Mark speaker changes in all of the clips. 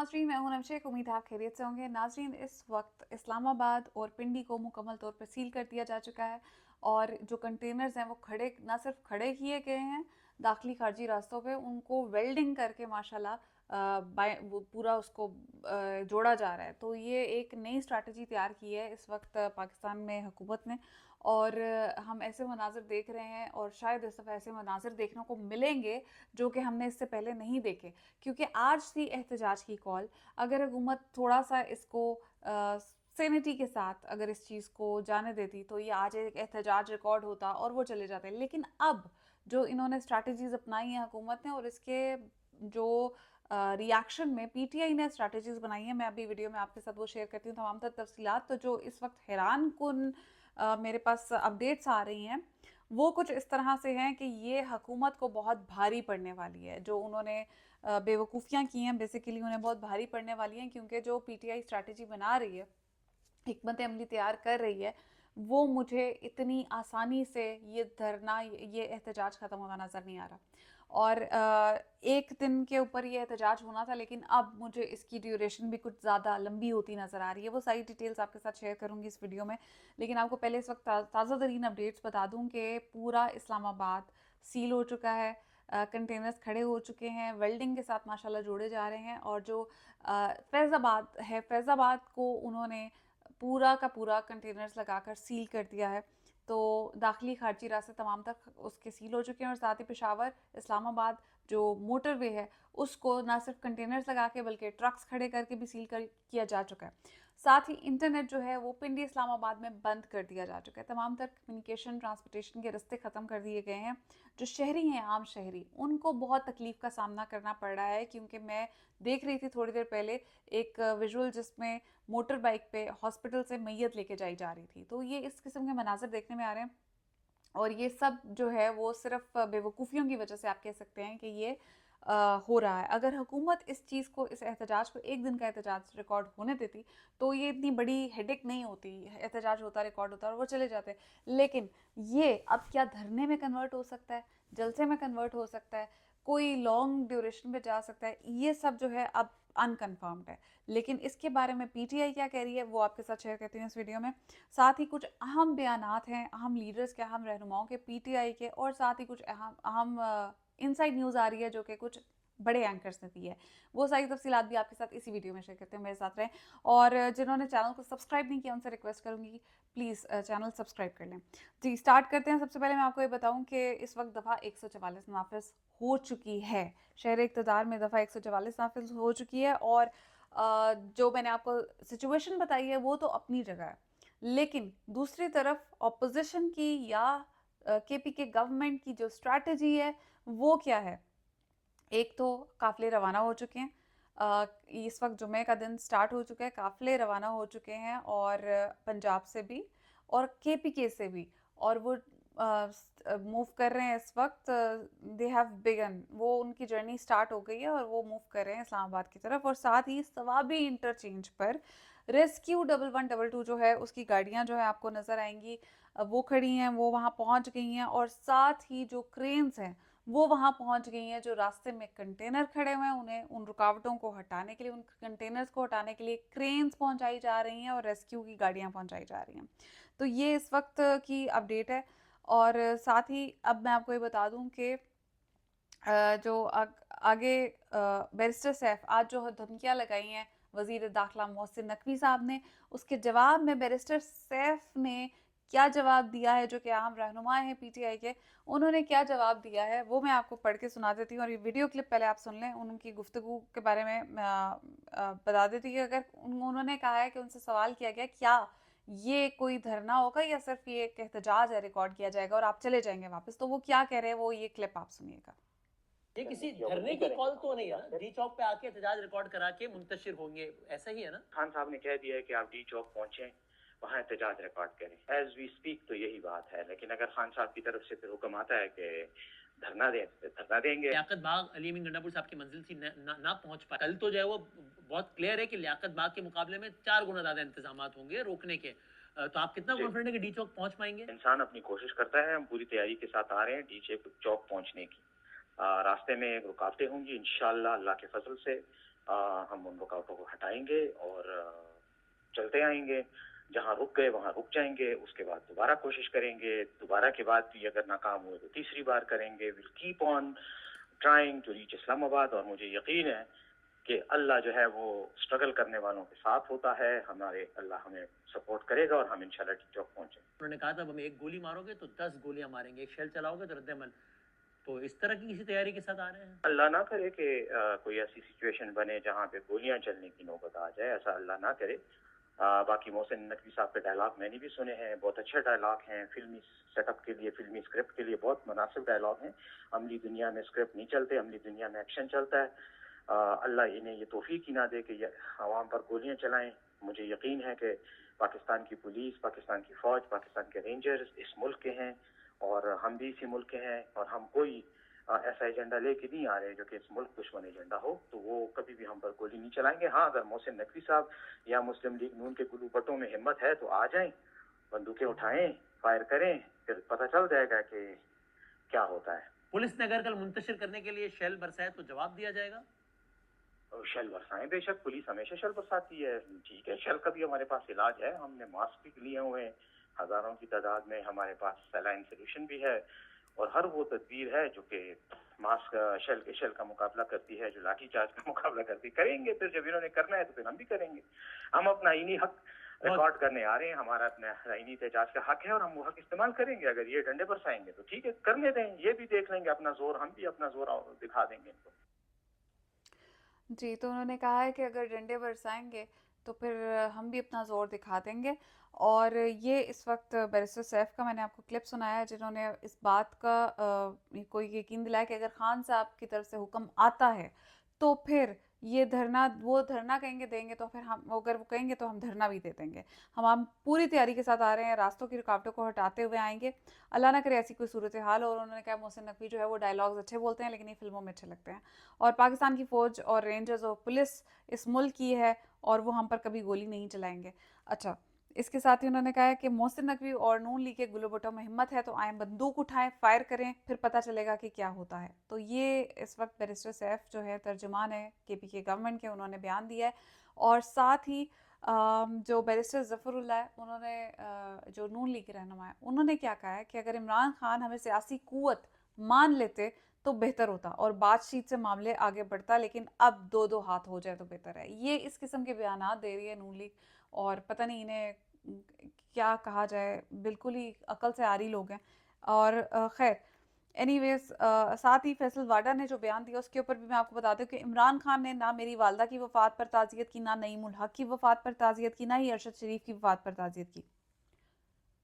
Speaker 1: नाज़रीन, मैं हूं नमशेख। उम्मीद है आप खैरियत से होंगे। नाज़रीन, इस वक्त इस्लामाबाद और पिंडी को मुकम्मल तौर पर सील कर दिया जा चुका है और जो कंटेनर्स हैं वो खड़े ना सिर्फ खड़े किए गए हैं दाखिली खारजी रास्तों पे, उनको वेल्डिंग करके माशाल्लाह वो पूरा उसको जोड़ा जा रहा है। तो ये एक नई स्ट्रैटेजी तैयार की है इस वक्त पाकिस्तान में हुकूमत ने, और हम ऐसे मनाजिर देख रहे हैं और शायद इस दफ़ा ऐसे मनाजिर देखने को मिलेंगे जो कि हमने इससे पहले नहीं देखे। क्योंकि आज थी एहतजाज की कॉल। अगर हुकूमत थोड़ा सा इसको सेनेटी के साथ अगर इस चीज़ को जाने देती तो ये आज एक एहतजाज रिकॉर्ड होता और वो चले जाते। लेकिन अब जो इन्होंने स्ट्रैटेजीज अपनाई हैं हुकूमत ने, और इसके जो रिएक्शन में पीटीआई ने स्ट्रैटेजीज बनाई हैं, मैं अभी वीडियो में आपके साथ वो शेयर करती हूँ तमाम तर तफसीलात। तो जो इस वक्त हैरान कुन मेरे पास अपडेट्स आ रही हैं वो कुछ इस तरह से हैं कि ये हुकूमत को बहुत भारी पड़ने वाली है। जो उन्होंने बेवकूफ़ियाँ की हैं बेसिकली उन्हें बहुत भारी पड़ने वाली हैं, क्योंकि जो पीटीआई स्ट्रैटेजी बना रही है, हिकमत अमली तैयार कर रही है, वो मुझे इतनी आसानी से ये धरना ये एहतजाज ख़त्म होना नज़र नहीं आ रहा। और एक दिन के ऊपर ये एहतजाज होना था, लेकिन अब मुझे इसकी ड्यूरेशन भी कुछ ज़्यादा लंबी होती नज़र आ रही है। वो सारी डिटेल्स आपके साथ शेयर करूँगी इस वीडियो में। लेकिन आपको पहले इस वक्त ताज़ा तरीन अपडेट्स बता दूँ कि पूरा इस्लामाबाद सील हो चुका है। कंटेनर्स खड़े हो चुके हैं, वेल्डिंग के साथ माशाल्लाह जोड़े जा रहे हैं। और जो फैज़ाबाद है, फैज़ाबाद को उन्होंने पूरा का पूरा कंटेनर्स लगाकर सील कर दिया है। तो दाखिली खारजी रास्ते तमाम तक उसके सील हो चुके हैं, और साथ ही पेशावर इस्लामाबाद जो मोटरवे है उसको ना सिर्फ कंटेनर्स लगा के बल्कि ट्रक्स खड़े करके भी सील किया जा चुका है। साथ ही इंटरनेट जो है वो पिंडी इस्लामाबाद में बंद कर दिया जा चुका है। तमाम तर कम्युनिकेशन ट्रांसपोर्टेशन के रास्ते ख़त्म कर दिए गए हैं। जो शहरी हैं, आम शहरी, उनको बहुत तकलीफ़ का सामना करना पड़ रहा है। क्योंकि मैं देख रही थी थोड़ी देर पहले एक विजुअल जिसमें मोटर बाइक पे हॉस्पिटल से मैयत लेके जाई जा रही थी। तो ये इस किस्म के मनाजिर देखने में आ रहे हैं, और ये सब जो है वो सिर्फ बेवकूफ़ियों की वजह से आप कह सकते हैं कि ये हो रहा है। अगर हुकूमत इस चीज़ को, इस एहतजाज को, एक दिन का एहतजाज रिकॉर्ड होने देती तो ये इतनी बड़ी हेडेक नहीं होती। एहतजाज होता, रिकॉर्ड होता और वो चले जाते। लेकिन ये अब क्या धरने में कन्वर्ट हो सकता है, जलसे में कन्वर्ट हो सकता है, कोई लॉन्ग ड्यूरेशन पे जा सकता है, ये सब जो है अब अनकन्फर्म्ड है। लेकिन इसके बारे में पीटीआई क्या कह रही है वो आपके साथ शेयर करती हूँ इस वीडियो में। साथ ही कुछ अहम बयानात हैं अहम लीडर्स के, अहम रहनुमाओं के, पीटीआई के, और साथ ही कुछ अहम अहम इनसाइड न्यूज़ आ रही है जो कि कुछ बड़े एंकर्स ने दी है। वो सारी तफसीलात भी आपके साथ इसी वीडियो में शेयर करते हैं, मेरे साथ रहें। और जिन्होंने चैनल को सब्सक्राइब नहीं किया उनसे रिक्वेस्ट करूंगी प्लीज़ चैनल सब्सक्राइब कर लें। जी, स्टार्ट करते हैं। सबसे पहले मैं आपको ये बताऊं कि इस वक्त दफ़ा 144 नाफिज हो चुकी है। शहर इक़्तिदार में दफ़ा 144 नाफिज हो चुकी है। और जो मैंने आपको सिचुएशन बताई है वो तो अपनी जगह है, लेकिन दूसरी तरफ ऑपोजिशन की या केपी के गवर्नमेंट की जो स्ट्रैटेजी है वो क्या है। एक तो काफ़िले रवाना हो चुके हैं। इस वक्त जुमे का दिन स्टार्ट हो चुका है, काफ़िले रवाना हो चुके हैं, और पंजाब से भी और केपीके से भी। और वो मूव कर रहे हैं इस वक्त। दे हैव बिगन, वो उनकी जर्नी स्टार्ट हो गई है और वो मूव कर रहे हैं इस्लामाबाद की तरफ। और साथ ही सवाबी इंटरचेंज पर रेस्क्यू 1112 जो है उसकी गाड़ियाँ जो है आपको नज़र आएंगी, वो खड़ी हैं, वो वहाँ पहुँच गई हैं। और साथ ही जो क्रेन्स हैं वो वहाँ पहुँच गई हैं। जो रास्ते में कंटेनर खड़े हुए हैं उन्हें, उन रुकावटों को हटाने के लिए, उन कंटेनर्स को हटाने के लिए क्रेन्स पहुँचाई जा रही हैं और रेस्क्यू की गाड़ियाँ पहुँचाई जा रही हैं। तो ये इस वक्त की अपडेट है। और साथ ही अब मैं आपको ये बता दूं कि जो आगे बैरिस्टर सैफ आज जो धमकियां लगाई हैं वजीर दाखिला मोहसिन नकवी साहब ने, उसके जवाब में बैरिस्टर सैफ ने क्या जवाब दिया है, जो कि आम रहनुमा हैं पीटीआई के, उन्होंने क्या जवाब दिया है वो मैं आपको पढ़ के सुना देती हूँ। और ये वीडियो क्लिप पहले आप सुन लें, उनकी गुफ्तगू के बारे में बता देती हूँ कि अगर उन्होंने कहा है कि उनसे सवाल किया गया क्या ये कोई धरना होगा या सिर्फ ये एक एहतजाज है, रिकॉर्ड किया जाएगा और आप चले जाएंगे वापस, तो वो क्या कह रहे हैं वो ये क्लिप आप सुनिएगा।
Speaker 2: ये किसी धरने की कॉल तो नहीं है ना? डी चौक पे आके एहतजाज रिकॉर्ड करा के मुंतशिर होंगे, ऐसा ही है ना?
Speaker 3: खान साहब ने कह दिया है कि आप डी चौक पहुंचे, वहाँ एहतजाज रिकॉर्ड करें। एज वी स्पीक तो यही बात है। लेकिन अगर खान साहब की तरफ से फिर हुक्म आता है कि धरना दें तो धरना देंगे।
Speaker 2: लियाकत बाग अली अमीन गंडापुर साहब की मंजिल थी, ना पहुंच पाए। कल तो जो है वो बहुत क्लियर है कि लियाकत बाग के मुकाबले में 4 गुना ज्यादा इंतजाम होंगे रोकने के। तो आप कितना कॉन्फिडेंट है कि डी चौक पहुंच पाएंगे?
Speaker 3: इंसान अपनी कोशिश करता है, हम पूरी तैयारी के साथ आ रहे हैं डी चौक पहुंचने की। रास्ते में रुकावटें होंगी इंशाअल्लाह, अल्लाह के फजल से हम उन रुकावटों को हटाएंगे और चलते आएंगे। जहाँ रुक गए वहाँ रुक जाएंगे, उसके बाद दोबारा कोशिश करेंगे, दोबारा के बाद भी अगर नाकाम हुए तो तीसरी बार करेंगे। Will keep on trying to reach Islamabad. और मुझे यकीन है कि अल्लाह जो है वो स्ट्रगल करने वालों के साथ होता है। हमारे अल्लाह हमें सपोर्ट करेगा और हम इंशाल्लाह टिकटॉक पहुंचे।
Speaker 2: उन्होंने कहा था हम एक गोली मारोगे तो 10 गोलियां मारेंगे, एक शेल चलाओगे तो रद्द-ए-अमल। तो इस तरह की किसी तैयारी के साथ आ रहे हैं?
Speaker 3: अल्लाह ना करे कि कोई ऐसी सिचुएशन बने जहाँ पे गोलियां चलने की नौबत आ जाए, ऐसा अल्लाह ना करे। बाकी मोहसिन नकवी साहब के डायलॉग मैंने भी सुने हैं, बहुत अच्छे डायलॉग हैं। फिल्मी सेटअप के लिए, फिल्मी स्क्रिप्ट के लिए बहुत मुनासिब डायलॉग हैं। अमली दुनिया में स्क्रिप्ट नहीं चलते, अमली दुनिया में एक्शन चलता है। अल्लाह इन्हें ये तौफीक ही ना दे कि ये आवाम पर गोलियां चलाएं। मुझे यकीन है कि पाकिस्तान की पुलिस, पाकिस्तान की फ़ौज, पाकिस्तान के रेंजर्स इस मुल्क के हैं और हम भी इसी मुल्क के हैं। और हम कोई ऐसा एजेंडा लेके नहीं आ रहे जो कि इस मुल्क दुश्मन एजेंडा हो, तो वो कभी भी हम पर गोली नहीं चलाएंगे। हाँ, अगर मोहसिन नकवी साहब या मुस्लिम लीग नून के गुलूबटों में हिम्मत है तो आ जाएं, बंदूकें उठाएं, फायर करें, फिर पता चल जाएगा कि क्या होता है।
Speaker 2: पुलिस ने अगर कल मुंतशिर करने के लिए शेल बरसाए तो जवाब दिया जाएगा?
Speaker 3: और शेल बरसाएं, बेशक पुलिस हमेशा शेल बरसाती है। ठीक है, शेल का भी हमारे पास इलाज है। हमने मास्क भी लिए हुए हैं हजारों की तादाद में। हमारे पास सलाइन सोल्यूशन भी है और हर वो तदबीर है जो कि मास्क शेल का मुकाबला करती है, जो लाठी चार्ज का मुकाबला करती है। करेंगे, फिर जब इन्होंने करना है तो फिर हम भी करेंगे। हम अपना इन्हीं हक रिकॉर्ड करने आ रहे हैं। हमारा अपना आईनी एहतजाज का हक है और हम वो हक इस्तेमाल करेंगे। अगर ये डंडे बरसाएंगे तो ठीक है, करने दें, ये भी देख लेंगे अपना जोर, हम भी अपना जोर दिखा देंगे इनको।
Speaker 1: जी, तो उन्होंने कहा है कि अगर डंडे बरसाएंगे तो फिर हम भी अपना ज़ोर दिखा देंगे। और ये इस वक्त बैरिस्टर सैफ का मैंने आपको क्लिप सुनाया है, जिन्होंने इस बात का कोई यकीन दिलाया कि अगर खान साहब की तरफ से हुक्म आता है तो फिर ये धरना, वो धरना कहेंगे देंगे, तो फिर हम, अगर वो कहेंगे तो हम धरना भी दे देंगे। हम पूरी तैयारी के साथ आ रहे हैं, रास्तों की रुकावटों को हटाते हुए आएंगे। अल्लाह ना करे ऐसी कोई सूरत हाल। और उन्होंने कहा मोहसिन नकवी जो है वो डायलॉग्स अच्छे बोलते हैं लेकिन ये फिल्मों में अच्छे लगते हैं। और पाकिस्तान की फ़ौज और रेंजर्स और पुलिस इस मुल्क की है और वो हम पर कभी गोली नहीं चलाएंगे। अच्छा, इसके साथ ही उन्होंने कहा है कि मोहसिन नकवी और नून लीग के गुल्लू में हिम्मत है तो आए बंदूक उठाएं, फायर करें, फिर पता चलेगा कि क्या होता है। तो ये इस वक्त बैरिस्टर सैफ जो है तर्जुमान है KPK गवर्नमेंट के, उन्होंने बयान दिया है। और साथ ही जो बैरिस्टर ज़फ़रुल्लाह है, उन्होंने जो नून लीग के रहनुमा है, उन्होंने क्या कहा है कि अगर इमरान खान हमें सियासी क़ुव्वत मान लेते तो बेहतर होता और बातचीत से मामले आगे बढ़ता, लेकिन अब दो दो हाथ हो जाए तो बेहतर है। ये इस किस्म के बयानात दे रही है नून लीग और पता नहीं इन्हें क्या कहा जाए, बिल्कुल ही अकल से आरी लोग हैं। और खैर एनीवेज, साथ ही फैसल वाडा ने जो बयान दिया उसके ऊपर भी मैं आपको बता दूं कि इमरान खान ने ना मेरी वालदा की वफ़ात पर ताज़ियत की, ना नईम उल हक की वफ़ात पर ताज़ियत की, ना ही अरशद शरीफ की वफ़ात पर ताज़ियत की।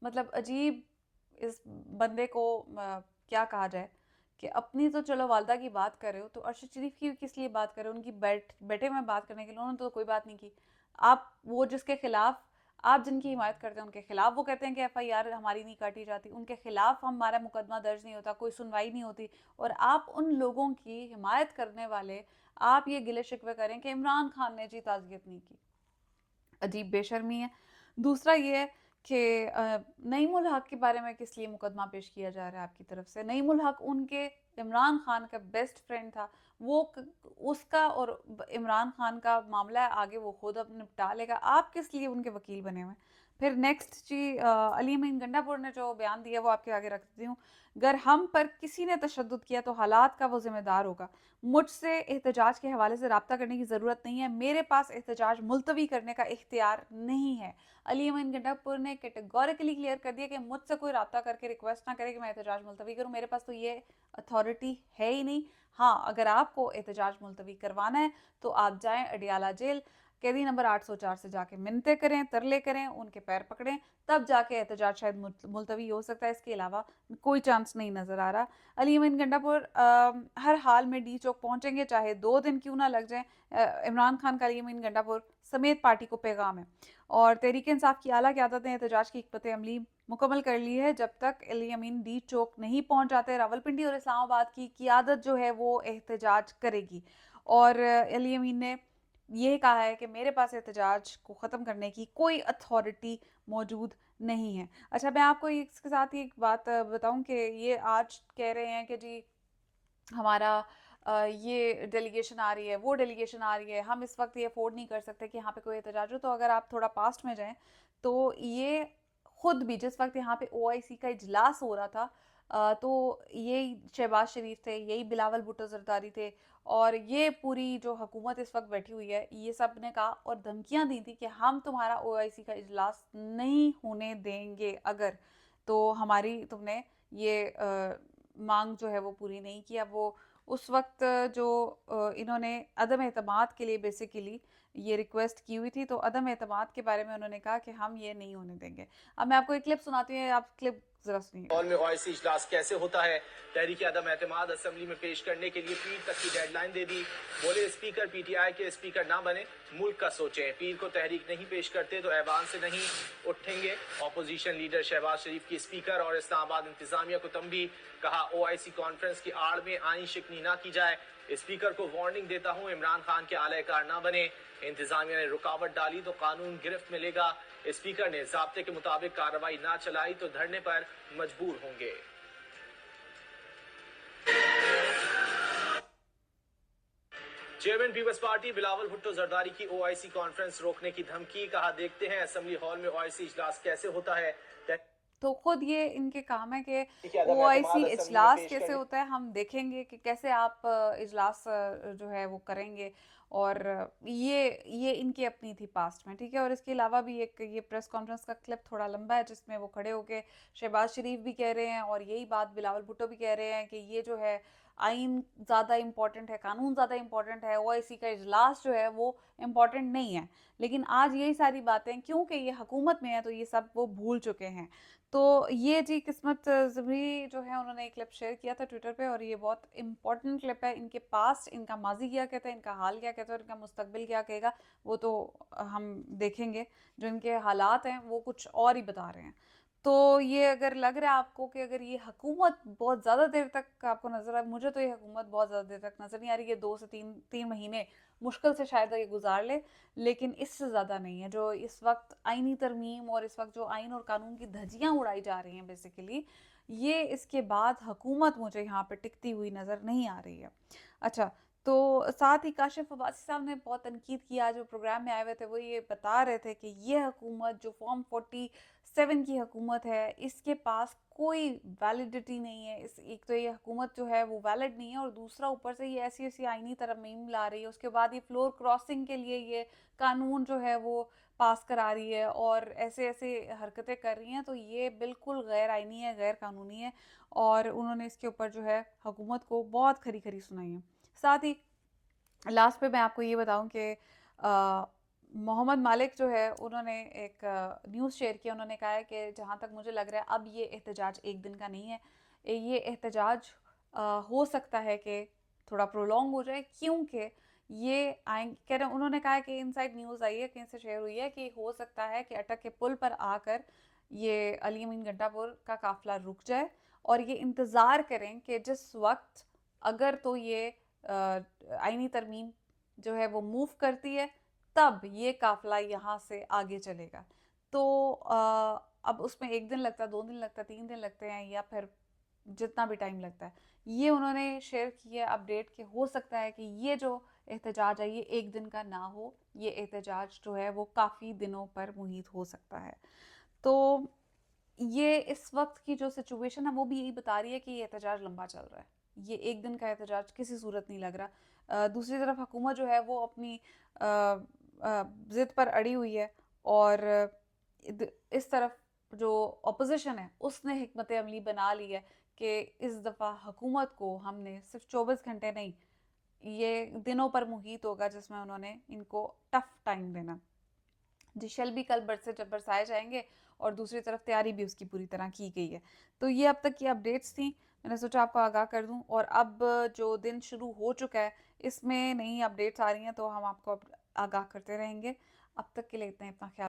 Speaker 1: मतलब अजीब इस बंदे को क्या कहा जाए कि अपनी तो चलो वालदा की बात कर रहे हो, तो अरशद शरीफ की किस लिए बात कर रहे हो? उनकी बेटे में बात करने के लिए, उन्होंने तो कोई बात नहीं की। आप वो जिसके खिलाफ, आप जिनकी हिमायत करते हैं उनके खिलाफ वो कहते हैं कि FIR हमारी नहीं काटी जाती, उनके खिलाफ हमारा मुकदमा दर्ज नहीं होता, कोई सुनवाई नहीं होती। और आप उन लोगों की हिमायत करने वाले, आप ये गिले शिकवे करें कि इमरान खान ने जी ताज़ियत नहीं की। अजीब बेशर्मी है। दूसरा ये है कि नईम उल हक के बारे में किस लिए मुकदमा पेश किया जा रहा है आपकी तरफ से? नईम उल हक उनके इमरान खान का बेस्ट फ्रेंड था। वो उसका और इमरान खान का मामला है, आगे वो खुद अब निपटा लेगा। आप किस लिए उनके वकील बने हुए? फिर नेक्स्ट जी, अली अमीन गंडापुर ने जो बयान दिया वो आपके आगे रख देती हूँ। अगर हम पर किसी ने तशद्दुद किया तो हालात का वो जिम्मेदार होगा। मुझसे एहतजाज के हवाले से रब्ता करने की ज़रूरत नहीं है, मेरे पास एहतजाज मुलतवी करने का इख्तियार नहीं है। अली अमीन गंडापुर ने कैटेगोरिकली क्लियर कर दिया कि मुझसे कोई रब्ता करके रिक्वेस्ट ना करे कि मैं एहतजाज मुलतवी करूँ, मेरे पास तो ये अथॉरिटी है ही नहीं। हाँ, अगर आपको एहतजाज मुलतवी करवाना है तो आप जाएँ अडियाला जेल, कैदी नंबर 804 से जाके मिन्नतें करें, तरले करें, उनके पैर पकड़ें, तब जाके एहतजाज शायद मुलतवी हो सकता है। इसके अलावा कोई चांस नहीं नज़र आ रहा। अली अमीन गंडापुर हर हाल में D चौक पहुंचेंगे, चाहे 2 दिन क्यों ना लग जाएं। इमरान खान का अली अमीन गंडापुर समेत पार्टी को पैगाम है। और तहरीक इंसाफ की आला क़यादत ने एहतजाज की हिकमत अमली मुकम्मल कर ली है। जब तक अली अमीन D चौक नहीं पहुंच जाते, रावलपिंडी और इस्लामाबाद की क़यादत जो है वो एहतजाज करेगी। और अली अमीन ने ये कहा है कि मेरे पास एहतजाज को ख़त्म करने की कोई अथॉरिटी मौजूद नहीं है। अच्छा, मैं आपको इसके साथ ही एक बात बताऊं कि ये आज कह रहे हैं कि जी हमारा ये डेलीगेशन आ रही है, वो डेलीगेशन आ रही है, हम इस वक्त ये अफोर्ड नहीं कर सकते कि यहाँ पे कोई एहतजाज हो। तो अगर आप थोड़ा पास्ट में जाएं तो ये खुद भी जिस वक्त यहाँ पे OIC का इजलास हो रहा था, तो यही शहबाज शरीफ थे, यही बिलावल भुट्टो जरदारी थे, और ये पूरी जो हुकूमत इस वक्त बैठी हुई है, ये सब ने कहा और धमकियां दी थी कि हम तुम्हारा OIC का इजलास नहीं होने देंगे अगर तो हमारी तुमने ये मांग जो है वो पूरी नहीं किया। वो उस वक्त जो इन्होंने अदम एतमाद के लिए बेसिकली ये रिक्वेस्ट की हुई थी, तो अदम एतमाद के बारे में उन्होंने कहा कि हम ये नहीं होने देंगे। अब मैं आपको एक क्लिप सुनाती हूँ, आप क्लिप जरा सुनिए।
Speaker 4: हॉल में OIC इजलास कैसे होता है, तहरीक अदम एतमाद असेंबली में पेश करने के लिए पीर तक की डेडलाइन दे दी। बोले स्पीकर PTI के स्पीकर ना बने, मुल्क का सोचें। पीर को तहरीक नहीं पेश करते तो ऐवान से नहीं उठेंगे। अपोजिशन लीडर शहबाज शरीफ की स्पीकर और इस्लामाबाद इंतजामिया को तंबी, कहा OIC कॉन्फ्रेंस की आड़ में आइन शिकनी ना की जाए। स्पीकर को वार्निंग देता हूं, इमरान खान के आलाकार ना बने। इंतजामिया ने रुकावट डाली तो कानून गिरफ्त में लेगा। स्पीकर ने ज़ाब्ते के मुताबिक कार्रवाई ना चलाई तो धरने पर मजबूर होंगे। Chairman Peoples Party Bilawal Bhutto Zardari की OIC कॉन्फ्रेंस रोकने की धमकी, कहा देखते हैं असेंबली हॉल में OIC इजलास कैसे होता है।
Speaker 1: तो खुद ये इनके काम है कि
Speaker 4: अदम
Speaker 1: OIC
Speaker 4: एतमाद असेंबली में
Speaker 1: इजलास
Speaker 4: पेश
Speaker 1: कैसे
Speaker 4: करने
Speaker 1: होता है, हम देखेंगे कि कैसे आप इजलास जो है वो करेंगे। और ये इनकी अपनी थी पास्ट में, ठीक है। और इसके अलावा भी एक ये प्रेस कॉन्फ्रेंस का क्लिप थोड़ा लंबा है जिसमें वो खड़े होके शहबाज शरीफ भी कह रहे हैं और यही बात बिलावल भुट्टो भी कह रहे हैं कि ये जो है आइन ज़्यादा इम्पॉर्टेंट है, कानून ज़्यादा इम्पॉर्टेंट है, OIC का इजलास जो है वो इम्पॉर्टेंट नहीं है। लेकिन आज यही सारी बातें क्योंकि ये हुकूमत में है तो ये सब वो भूल चुके हैं। तो ये जी किस्मत ज़बरी जो है उन्होंने एक क्लिप शेयर किया था ट्विटर पे, और ये बहुत इंपॉर्टेंट क्लिप है। इनके पास्ट, इनका माजी क्या कहता है, इनका हाल क्या कहता है और इनका मुस्तकबिल क्या कहेगा वो तो हम देखेंगे। जो इनके हालात हैं वो कुछ और ही बता रहे हैं। तो ये अगर लग रहा है आपको कि अगर ये हुकूमत बहुत ज़्यादा देर तक आपको नज़र आए, मुझे तो ये हुकूमत बहुत ज़्यादा देर तक नज़र नहीं आ रही है। 2 से 3 महीने मुश्किल से शायद ये गुजार ले, लेकिन इससे ज़्यादा नहीं है। जो इस वक्त आइनी तरमीम और इस वक्त जो आइन और कानून की धज्जियाँ उड़ाई जा रही हैं बेसिकली, ये इसके बाद हुकूमत मुझे यहाँ पे टिकती हुई नज़र नहीं आ रही है। अच्छा, तो साथ ही काशिफ अब्बासी साहब ने बहुत तनकीद की, आज जो प्रोग्राम में आए हुए थे वो ये बता रहे थे कि ये हुकूमत जो फॉर्म 47 की हुकूमत है, इसके पास कोई वैलिडिटी नहीं है। इस एक तो ये हुकूमत जो है वो वैलिड नहीं है, और दूसरा ऊपर से ये ऐसी आइनी तरमीम ला रही है। उसके बाद ये फ्लोर क्रॉसिंग के लिए ये कानून जो है वो पास करा रही है और ऐसे हरकतें कर रही हैं। तो ये बिल्कुल गैर आइनी है, गैर कानूनी है, और उन्होंने इसके ऊपर जो है हुकूमत को बहुत खरी खरी सुनाई है। साथ ही लास्ट पे मैं आपको ये बताऊं कि मोहम्मद मालिक जो है उन्होंने एक न्यूज़ शेयर किया। उन्होंने कहा है कि जहाँ तक मुझे लग रहा है अब ये एहतजाज एक दिन का नहीं है, ये एहतजाज हो सकता है कि थोड़ा प्रोलॉन्ग हो जाए, क्योंकि ये कह रहे उन्होंने कहा है कि इनसाइड न्यूज़ आई है, कहीं से शेयर हुई है कि हो सकता है कि अटक के पुल पर आकर ये अली अमीन घंटापुर का काफ़िला रुक जाए और ये इंतज़ार करें कि जिस वक्त अगर तो ये आइनी तरमीम जो है वो मूव करती है तब ये काफिला यहाँ से आगे चलेगा। तो अब उसमें 1 दिन लगता है, 2 दिन लगता है, 3 दिन लगते हैं, या फिर जितना भी टाइम लगता है। ये उन्होंने शेयर किया अपडेट कि हो सकता है कि ये जो एहतजाज है ये 1 दिन का ना हो, ये एहतजाज जो है वो काफ़ी दिनों पर मुहित हो सकता है। तो ये इस वक्त की जो सिचुएशन है वो भी यही बता रही है कि ये एहतजाज लंबा चल रहा है, ये 1 दिन का एहतजाज किसी सूरत नहीं लग रहा। दूसरी तरफ हुकूमत जो है वो अपनी ज़िद पर अड़ी हुई है, और इस तरफ जो अपोजिशन है उसने हिकमत अमली बना ली है कि इस दफ़ा हुकूमत को हमने सिर्फ 24 घंटे नहीं, ये दिनों पर मुहित होगा जिसमें उन्होंने इनको टफ टाइम देना। जी शल भी कल बरसे जब बरसाए जाएंगे, और दूसरी तरफ तैयारी भी उसकी पूरी तरह की गई है। तो ये अब तक की अपडेट्स थी, मैंने सोचा आपको आगाह कर दूं। और अब जो दिन शुरू हो चुका है इसमें नई अपडेट्स आ रही हैं तो हम आपको आगाह करते रहेंगे। अब तक के लिए इतना, अपना ख्याल